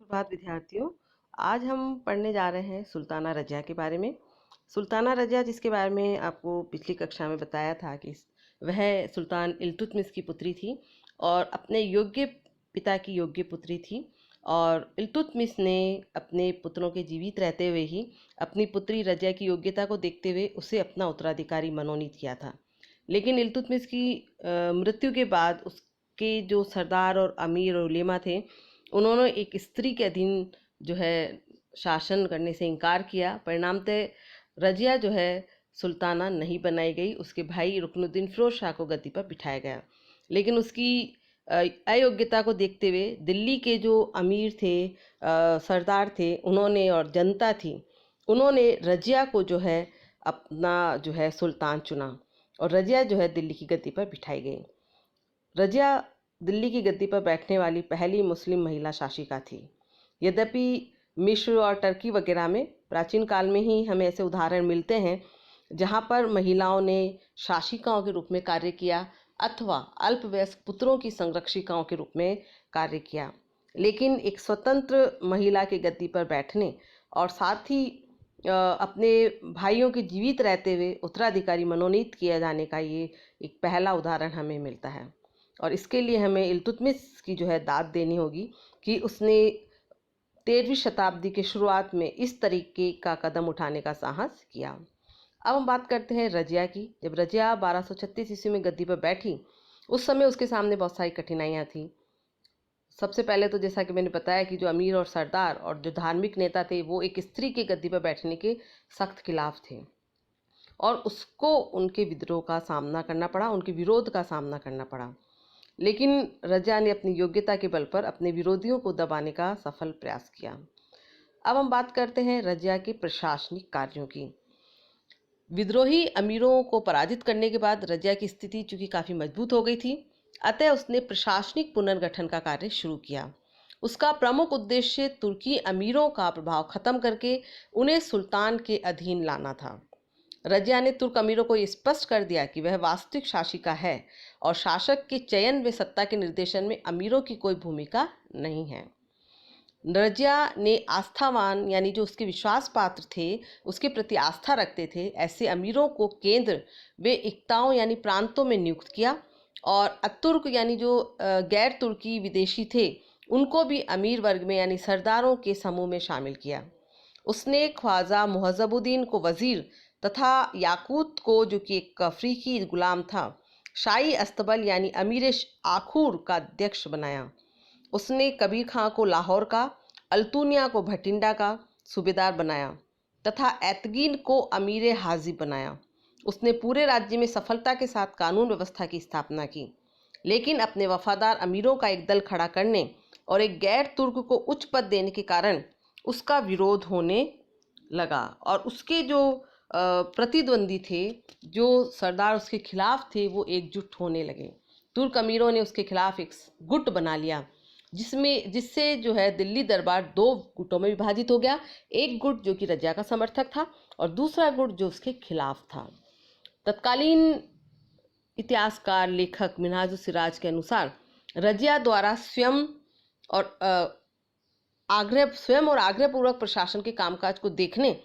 सुप्रभात विद्यार्थियों। आज हम पढ़ने जा रहे हैं सुल्ताना रज़िया के बारे में। सुल्ताना रज़िया, जिसके बारे में आपको पिछली कक्षा में बताया था कि वह सुल्तान इल्तुतमिश की पुत्री थी और अपने योग्य पिता की योग्य पुत्री थी। और इल्तुतमिश ने अपने पुत्रों के जीवित रहते हुए ही अपनी पुत्री रज़िया की योग्यता को देखते हुए उसे अपना उत्तराधिकारी मनोनीत किया था। लेकिन इल्तुतमिश की मृत्यु के बाद उसके जो सरदार और अमीर और उलेमा थे, उन्होंने एक स्त्री के अधीन जो है शासन करने से इनकार किया। परिणामतः रज़िया जो है सुल्ताना नहीं बनाई गई। उसके भाई रुकनुद्दीन फिरोज शाह को गद्दी पर बिठाया गया। लेकिन उसकी अयोग्यता को देखते हुए दिल्ली के जो अमीर थे, सरदार थे, उन्होंने और जनता थी, उन्होंने रज़िया को जो है अपना जो है सुल्तान चुना और रज़िया जो है दिल्ली की गद्दी पर बिठाई गई। रज़िया दिल्ली की गद्दी पर बैठने वाली पहली मुस्लिम महिला शासिका थी। यद्यपि मिस्र और टर्की वगैरह में प्राचीन काल में ही हमें ऐसे उदाहरण मिलते हैं जहाँ पर महिलाओं ने शासिकाओं के रूप में कार्य किया अथवा अल्पवयस्क पुत्रों की संरक्षिकाओं के रूप में कार्य किया। लेकिन एक स्वतंत्र महिला के गद्दी पर बैठने और साथ ही अपने भाइयों के जीवित रहते हुए उत्तराधिकारी मनोनीत किया जाने का ये एक पहला उदाहरण हमें मिलता है। और इसके लिए हमें इल्तुतमिश की जो है दाद देनी होगी कि उसने 13वीं शताब्दी के शुरुआत में इस तरीके का कदम उठाने का साहस किया। अब हम बात करते हैं रज़िया की। जब रज़िया 1236 ईस्वी में गद्दी पर बैठी, उस समय उसके सामने बहुत सारी कठिनाइयाँ थी। सबसे पहले तो जैसा कि मैंने बताया कि जो अमीर और सरदार और जो धार्मिक नेता थे, वो एक स्त्री के गद्दी पर बैठने के सख्त खिलाफ थे और उसको उनके विद्रोह का सामना करना पड़ा, उनके विरोध का सामना करना पड़ा। लेकिन रज़िया ने अपनी योग्यता के बल पर अपने विरोधियों को दबाने का सफल प्रयास किया। अब हम बात करते हैं रज़िया के प्रशासनिक कार्यों की। विद्रोही अमीरों को पराजित करने के बाद रज़िया की स्थिति चूंकि काफ़ी मजबूत हो गई थी, अतः उसने प्रशासनिक पुनर्गठन का कार्य शुरू किया। उसका प्रमुख उद्देश्य तुर्की अमीरों का प्रभाव खत्म करके उन्हें सुल्तान के अधीन लाना था। रज़िया ने तुर्क अमीरों को ये स्पष्ट कर दिया कि वह वास्तविक शासिका है और शासक के चयन व सत्ता के निर्देशन में अमीरों की कोई भूमिका नहीं है। रज़िया ने आस्थावान यानी जो उसके विश्वास पात्र थे, उसके प्रति आस्था रखते थे, ऐसे अमीरों को केंद्र व इक्ताओं यानी प्रांतों में नियुक्त किया और अतुर्क यानी जो गैर तुर्की विदेशी थे, उनको भी अमीर वर्ग में यानी सरदारों के समूह में शामिल किया। उसने ख्वाजा मुहज़्ज़बुद्दीन को वजीर तथा याकूत को, जो कि एक अफ्रीकी गुलाम था, शाही अस्तबल यानी अमीर आखूर का अध्यक्ष बनाया। उसने कबीर खां को लाहौर का, अल्तुनिया को भटिंडा का सूबेदार बनाया तथा ऐतगीन को अमीर हाजिब बनाया। उसने पूरे राज्य में सफलता के साथ कानून व्यवस्था की स्थापना की, लेकिन अपने वफादार अमीरों का एक दल खड़ा करने और एक गैर तुर्क को उच्च पद देने के कारण उसका विरोध होने लगा और उसके जो प्रतिद्वंदी थे, जो सरदार उसके खिलाफ थे, वो एकजुट होने लगे। तुर्क अमीरों ने उसके खिलाफ एक गुट बना लिया, जिससे जो है दिल्ली दरबार दो गुटों में विभाजित हो गया। एक गुट जो कि रज़िया का समर्थक था और दूसरा गुट जो उसके खिलाफ था। तत्कालीन इतिहासकार लेखक मिन्हाजुस सिराज के अनुसार रज़िया द्वारा स्वयं और आग्रहपूर्वक प्रशासन के कामकाज को देखने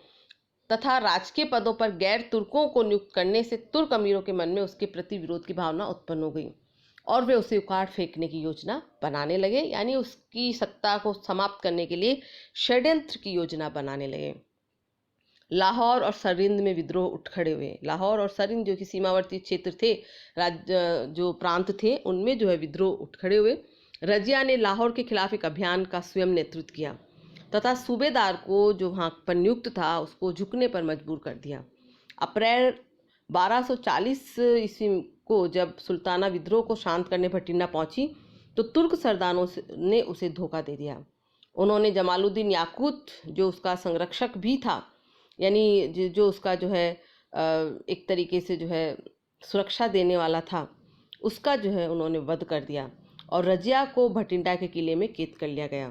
तथा राजकीय पदों पर गैर तुर्कों को नियुक्त करने से तुर्क अमीरों के मन में उसके प्रति विरोध की भावना उत्पन्न हो गई और वे उसे उखाड़ फेंकने की योजना बनाने लगे, यानी उसकी सत्ता को समाप्त करने के लिए षड्यंत्र की योजना बनाने लगे। लाहौर और सरिंद में विद्रोह उठ खड़े हुए। लाहौर और सरिंद जो कि सीमावर्ती क्षेत्र थे, जो प्रांत थे, उनमें जो है विद्रोह उठ खड़े हुए। रज़िया ने लाहौर के खिलाफ एक अभियान का स्वयं नेतृत्व किया तथा सूबेदार को, जो वहाँ पर नियुक्त था, उसको झुकने पर मजबूर कर दिया। अप्रैल 1240 ईस्वी को जब सुल्ताना विद्रोह को शांत करने भटिंडा पहुंची, तो तुर्क सरदारों ने उसे धोखा दे दिया। उन्होंने जमालुद्दीन याकूत, जो उसका संरक्षक भी था, यानी जो उसका जो है एक तरीके से जो है सुरक्षा देने वाला था, उसका जो है उन्होंने वध कर दिया और रज़िया को भटिंडा के किले में कैद कर लिया गया।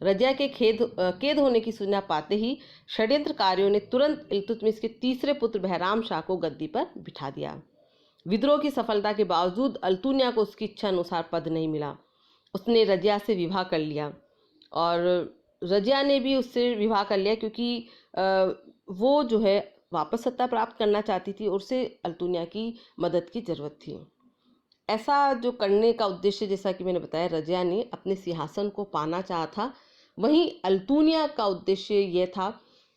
रज़िया के कैद होने की सूचना पाते ही षड्यंत्रकारियों ने तुरंत इल्तुतमिश के तीसरे पुत्र बहराम शाह को गद्दी पर बिठा दिया। विद्रोह की सफलता के बावजूद अल्तुनिया को उसकी इच्छा अनुसार पद नहीं मिला। उसने रज़िया से विवाह कर लिया और रजिया ने भी उससे विवाह कर लिया क्योंकि वो जो है वापस सत्ता प्राप्त करना चाहती थी और उसे अल्तुनिया की मदद की ज़रूरत थी। ऐसा जो करने का उद्देश्य, जैसा कि मैंने बताया, रजिया ने अपने सिंहासन को पाना चाहा था। वहीं अल्तुनिया का उद्देश्य यह था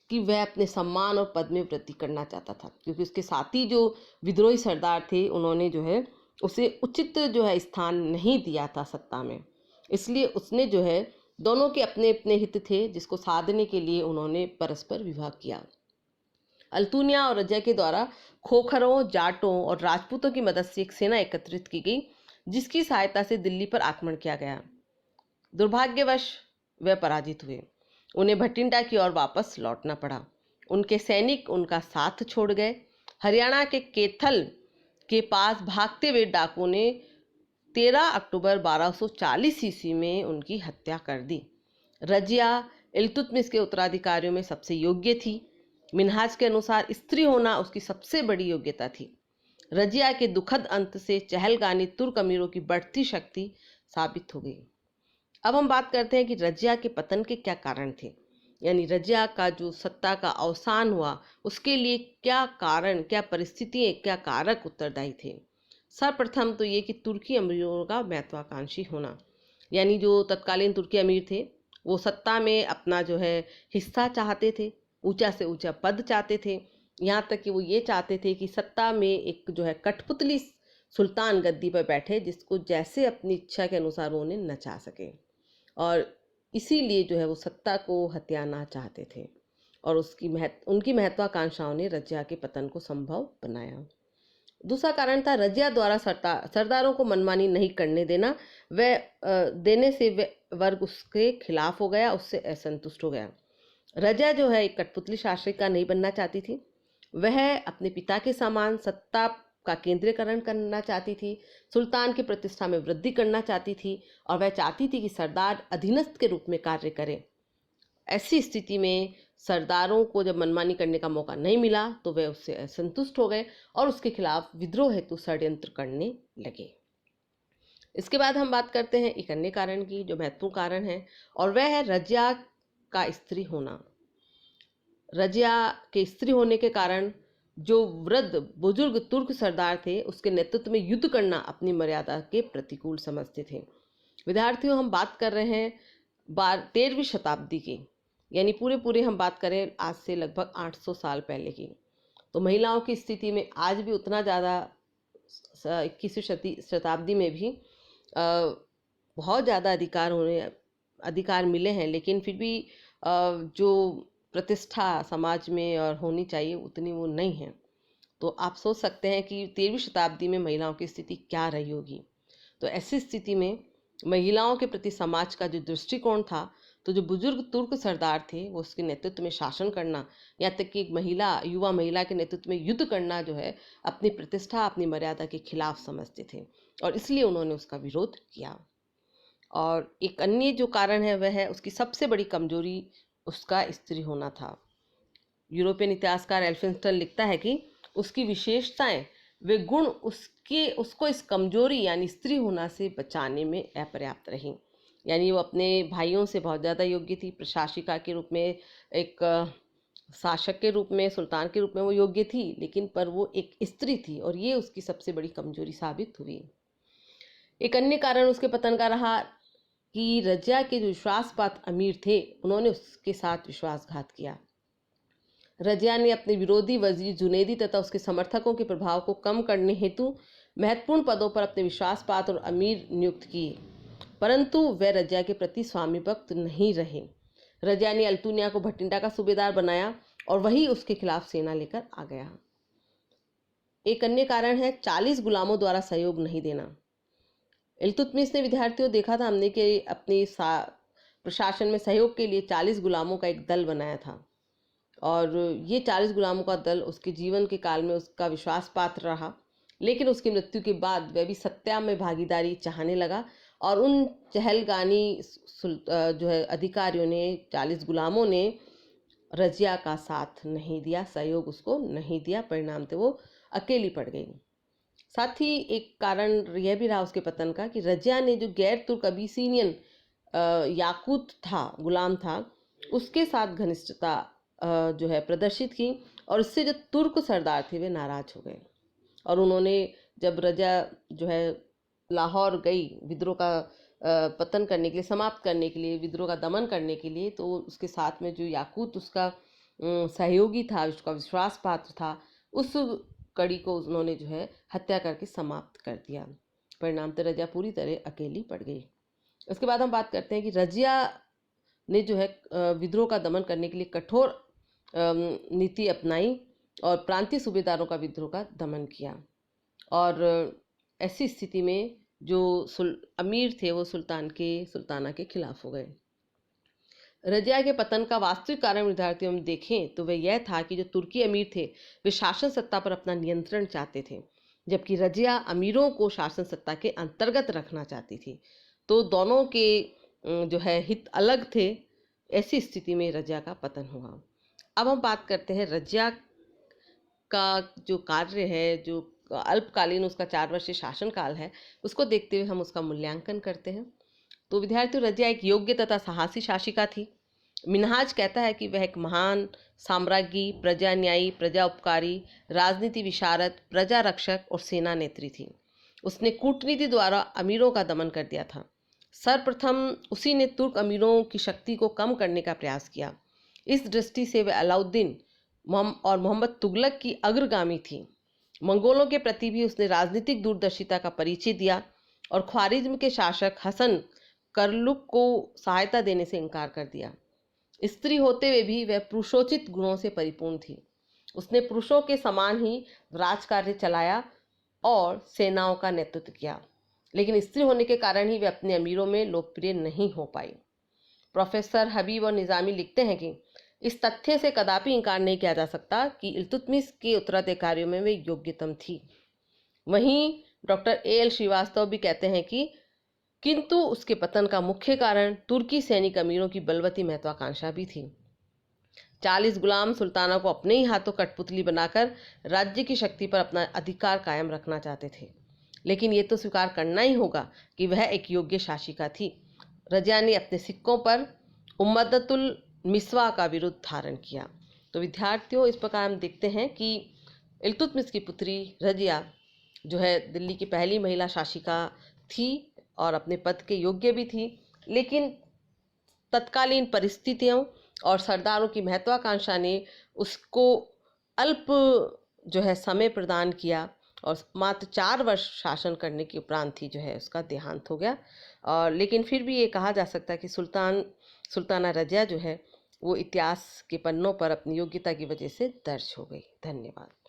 कि वह अपने सम्मान और पद में वृद्धि करना चाहता था, क्योंकि उसके साथी जो विद्रोही सरदार थे उन्होंने जो है उसे उचित जो है स्थान नहीं दिया था सत्ता में। इसलिए उसने जो है, दोनों के अपने अपने हित थे जिसको साधने के लिए उन्होंने परस्पर विवाह किया। अल्तुनिया और रजिया के द्वारा खोखरों, जाटों और राजपूतों की मदद से एक सेना एकत्रित की गई, जिसकी सहायता से दिल्ली पर आक्रमण किया गया। दुर्भाग्यवश वे पराजित हुए। उन्हें भटिंडा की ओर वापस लौटना पड़ा। उनके सैनिक उनका साथ छोड़ गए। हरियाणा के कैथल के पास भागते हुए डाकुओं ने 13 अक्टूबर 1240 ईस्वी में उनकी हत्या कर दी। रजिया इल्तुतमिश के उत्तराधिकारियों में सबसे योग्य थी। मिन्हाज के अनुसार स्त्री होना उसकी सबसे बड़ी योग्यता थी। रजिया के दुखद अंत से चहलगानी तुर्क अमीरों की बढ़ती शक्ति साबित हो गई। अब हम बात करते हैं कि रजिया के पतन के क्या कारण थे, यानी रजिया का जो सत्ता का अवसान हुआ उसके लिए क्या कारण, क्या परिस्थितियाँ, क्या कारक उत्तरदायी थे। सर्वप्रथम तो ये कि तुर्की अमीरों का महत्वाकांक्षी होना, यानी जो तत्कालीन तुर्की अमीर थे वो सत्ता में अपना जो है हिस्सा चाहते थे, ऊंचा से ऊंचा पद चाहते थे। यहाँ तक कि वो ये चाहते थे कि सत्ता में एक जो है कठपुतली सुल्तान गद्दी पर बैठे, जिसको जैसे अपनी इच्छा के अनुसार वो उन्हें नचा सके, और इसीलिए जो है वो सत्ता को हथियाना चाहते थे। और उनकी महत्वाकांक्षाओं ने रजिया के पतन को संभव बनाया। दूसरा कारण था रजिया द्वारा सरदारों को मनमानी नहीं करने देना। देने से वर्ग उसके खिलाफ हो गया, उससे असंतुष्ट हो गया। रजिया जो है एक कठपुतली शासिका नहीं बनना चाहती थी। वह अपने पिता के समान सत्ता का केंद्रीकरण करना चाहती थी, सुल्तान की प्रतिष्ठा में वृद्धि करना चाहती थी, और वह चाहती थी कि सरदार अधीनस्थ के रूप में कार्य करें। ऐसी स्थिति में सरदारों को जब मनमानी करने का मौका नहीं मिला तो वे उससे असंतुष्ट हो गए और उसके खिलाफ विद्रोह हेतु षड्यंत्र करने लगे। इसके बाद हम बात करते हैं एक अन्य कारण की, जो महत्वपूर्ण कारण है, और वह है रजिया का स्त्री होना। रजिया के स्त्री होने के कारण जो वृद्ध बुजुर्ग तुर्क सरदार थे उसके नेतृत्व में युद्ध करना अपनी मर्यादा के प्रतिकूल समझते थे। विद्यार्थियों, हम बात कर रहे हैं 13वीं शताब्दी की, यानी पूरे हम बात करें आज से लगभग 800 साल पहले की। तो महिलाओं की स्थिति में आज भी उतना ज़्यादा 21वीं शताब्दी में भी बहुत ज़्यादा अधिकार मिले हैं, लेकिन फिर भी जो प्रतिष्ठा समाज में और होनी चाहिए उतनी वो नहीं है। तो आप सोच सकते हैं कि 13वीं शताब्दी में महिलाओं की स्थिति क्या रही होगी। तो ऐसी स्थिति में महिलाओं के प्रति समाज का जो दृष्टिकोण था, तो जो बुजुर्ग तुर्क सरदार थे वो उसके नेतृत्व में शासन करना, यहाँ तक कि एक युवा महिला के नेतृत्व में युद्ध करना जो है अपनी प्रतिष्ठा, अपनी मर्यादा के खिलाफ समझते थे, और इसलिए उन्होंने उसका विरोध किया। और एक अन्य जो कारण है वह है उसकी सबसे बड़ी कमजोरी उसका स्त्री होना था। यूरोपियन इतिहासकार एल्फिंस्टन लिखता है कि उसकी विशेषताएं, वे गुण उसको इस कमजोरी यानी स्त्री होना से बचाने में अपर्याप्त रही। यानी वो अपने भाइयों से बहुत ज़्यादा योग्य थी, प्रशासिका के रूप में, एक शासक के रूप में, सुल्तान के रूप में वो योग्य थी, लेकिन पर वो एक स्त्री थी और ये उसकी सबसे बड़ी कमजोरी साबित हुई। एक अन्य कारण उसके पतन का रहा कि रजिया के जो विश्वासपात अमीर थे उन्होंने उसके साथ विश्वासघात किया। रजिया ने अपने विरोधी वजीर जुनैदी तथा उसके समर्थकों के प्रभाव को कम करने हेतु महत्वपूर्ण पदों पर अपने विश्वासपात और अमीर नियुक्त किए, परंतु वे रजिया के प्रति स्वामी भक्त नहीं रहे। रजिया ने अल्तुनिया को भटिंडा का सूबेदार बनाया और वही उसके खिलाफ सेना लेकर आ गया। एक अन्य कारण है 40 गुलामों द्वारा सहयोग नहीं देना। इल्तुतमिश ने, विद्यार्थियों, देखा था हमने कि अपने प्रशासन में सहयोग के लिए 40 गुलामों का एक दल बनाया था, और ये 40 गुलामों का दल उसके जीवन के काल में उसका विश्वास पात्र रहा, लेकिन उसकी मृत्यु के बाद वह भी सत्ता में भागीदारी चाहने लगा, और उन चहलगानी जो है अधिकारियों ने, 40 गुलामों ने रजिया का साथ नहीं दिया, सहयोग उसको नहीं दिया, परिणाम थे वो अकेली पड़ गई। साथ ही एक कारण यह भी रहा उसके पतन का कि रजिया ने जो गैर तुर्क अबिसिनियन याकूत था, गुलाम था, उसके साथ घनिष्ठता जो है प्रदर्शित की, और इससे जो तुर्क सरदार थे वे नाराज हो गए, और उन्होंने जब रजा जो है लाहौर गई विद्रोह का पतन करने के लिए, समाप्त करने के लिए, विद्रोह का दमन करने के लिए, तो उसके साथ में जो याकूत उसका सहयोगी था, उसका विश्वास पात्र था, उस कड़ी को उन्होंने जो है हत्या करके समाप्त कर दिया। परिणामतः रजिया पूरी तरह अकेली पड़ गई। उसके बाद हम बात करते हैं कि रजिया ने जो है विद्रोह का दमन करने के लिए कठोर नीति अपनाई और प्रांतीय सूबेदारों का विद्रोह का दमन किया, और ऐसी स्थिति में जो अमीर थे वो सुल्ताना के खिलाफ हो गए। रजिया के पतन का वास्तविक कारण विद्यार्थी हम देखें तो वह यह था कि जो तुर्की अमीर थे वे शासन सत्ता पर अपना नियंत्रण चाहते थे, जबकि रजिया अमीरों को शासन सत्ता के अंतर्गत रखना चाहती थी। तो दोनों के जो है हित अलग थे। ऐसी स्थिति में रजिया का पतन हुआ। अब हम बात करते हैं रजिया का जो कार्य है, जो अल्पकालीन उसका 4 वर्षीय शासनकाल है, उसको देखते हुए हम उसका मूल्यांकन करते हैं। तो विद्यार्थियों, रजिया एक योग्य तथा साहसी शासिका थी। मिन्हाज कहता है कि वह एक महान साम्राज्ञी, प्रजा न्यायी, प्रजा उपकारी, राजनीति विशारद, प्रजा रक्षक और सेना नेत्री थी। उसने कूटनीति द्वारा अमीरों का दमन कर दिया था। सर्वप्रथम उसी ने तुर्क अमीरों की शक्ति को कम करने का प्रयास किया। इस दृष्टि से वह अलाउद्दीन और मोहम्मद तुगलक की अग्रगामी थी। मंगोलों के प्रति भी उसने राजनीतिक दूरदर्शिता का परिचय दिया और ख्वारिज्म के शासक हसन करलुक को सहायता देने से इनकार कर दिया। स्त्री होते हुए भी वह पुरुषोचित गुणों से परिपूर्ण थी। उसने पुरुषों के समान ही राजकार्य चलाया और सेनाओं का नेतृत्व किया, लेकिन स्त्री होने के कारण ही वे अपने अमीरों में लोकप्रिय नहीं हो पाई। प्रोफेसर हबीब और निज़ामी लिखते हैं कि इस तथ्य से कदापि इनकार नहीं किया जा सकता कि इल्तुतमिश के उत्तराधिकारियों में वे योग्यतम थी। वहीं डॉक्टर ए एल श्रीवास्तव भी कहते हैं कि किंतु उसके पतन का मुख्य कारण तुर्की सैनिक अमीरों की बलवती महत्वाकांक्षा भी थी। 40 गुलाम सुल्ताना को अपने ही हाथों कठपुतली बनाकर राज्य की शक्ति पर अपना अधिकार कायम रखना चाहते थे, लेकिन ये तो स्वीकार करना ही होगा कि वह एक योग्य शासिका थी। रजिया ने अपने सिक्कों पर उम्मदतुल मिसवा का विरुद्ध धारण किया। तो विद्यार्थियों, इस प्रकार हम देखते हैं कि इल्तुतमिश की पुत्री रजिया जो है दिल्ली की पहली महिला शासिका थी और अपने पद के योग्य भी थी, लेकिन तत्कालीन परिस्थितियों और सरदारों की महत्वाकांक्षा ने उसको अल्प जो है समय प्रदान किया और मात्र 4 वर्ष शासन करने के उपरांत ही जो है उसका देहांत हो गया। और लेकिन फिर भी ये कहा जा सकता है कि सुल्ताना रजिया जो है वो इतिहास के पन्नों पर अपनी योग्यता की वजह से दर्ज हो गई। धन्यवाद।